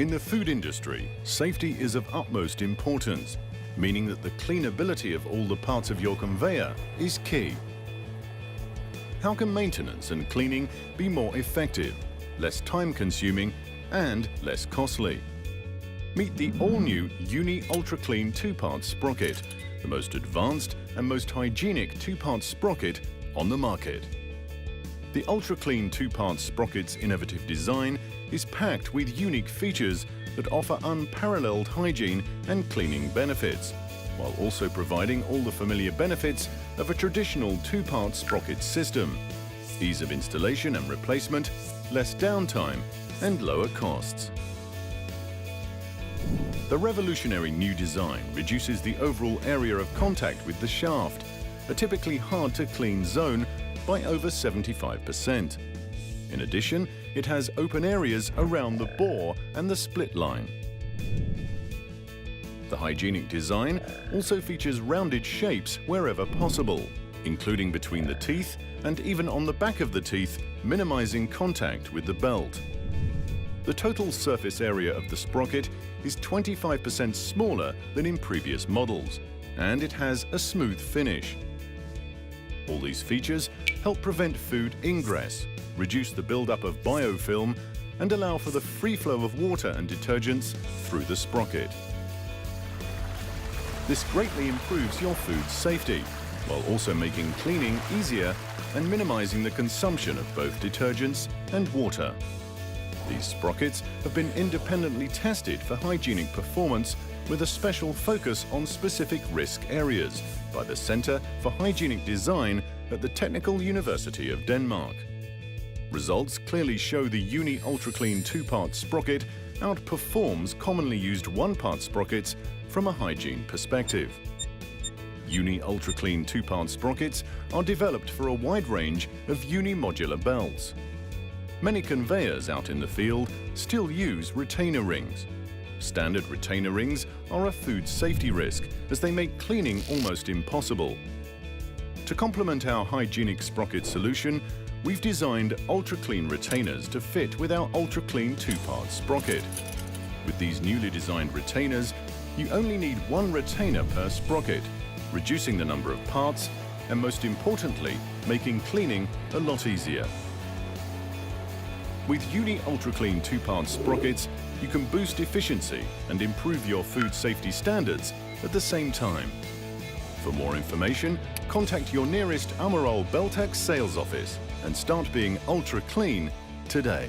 In the food industry, safety is of utmost importance, meaning that the cleanability of all the parts of your conveyor is key. How can maintenance and cleaning be more effective, less time-consuming and less costly? Meet the all-new UltraClean 2-part sprocket, the most advanced and most hygienic 2-part sprocket on the market. The UltraClean 2-part sprocket's innovative design is packed with unique features that offer unparalleled hygiene and cleaning benefits, while also providing all the familiar benefits of a traditional 2-part sprocket system: ease of installation and replacement, less downtime, and lower costs. The revolutionary new design reduces the overall area of contact with the shaft, a typically hard-to-clean zone, by over 75%. In addition, it has open areas around the bore and the split line. The hygienic design also features rounded shapes wherever possible, including between the teeth and even on the back of the teeth, minimizing contact with the belt. The total surface area of the sprocket is 25% smaller than in previous models, and it has a smooth finish. All these features help prevent food ingress, reduce the buildup of biofilm, and allow for the free flow of water and detergents through the sprocket. This greatly improves your food safety, while also making cleaning easier and minimizing the consumption of both detergents and water. These sprockets have been independently tested for hygienic performance with a special focus on specific risk areas by the Center for Hygienic Design at the Technical University of Denmark. Results clearly show the UltraClean 2-part sprocket outperforms commonly used 1-part sprockets from a hygiene perspective. UltraClean 2-part sprockets are developed for a wide range of uni-modular belts. Many conveyors out in the field still use retainer rings. Standard retainer rings are a food safety risk as they make cleaning almost impossible. To complement our hygienic sprocket solution, we've designed UltraClean retainers to fit with our UltraClean 2-part sprocket. With these newly designed retainers, you only need one retainer per sprocket, reducing the number of parts and, most importantly, making cleaning a lot easier. With UltraClean 2-part sprockets, you can boost efficiency and improve your food safety standards at the same time. For more information, contact your nearest Ammeraal Beltech sales office and start being ultra clean today.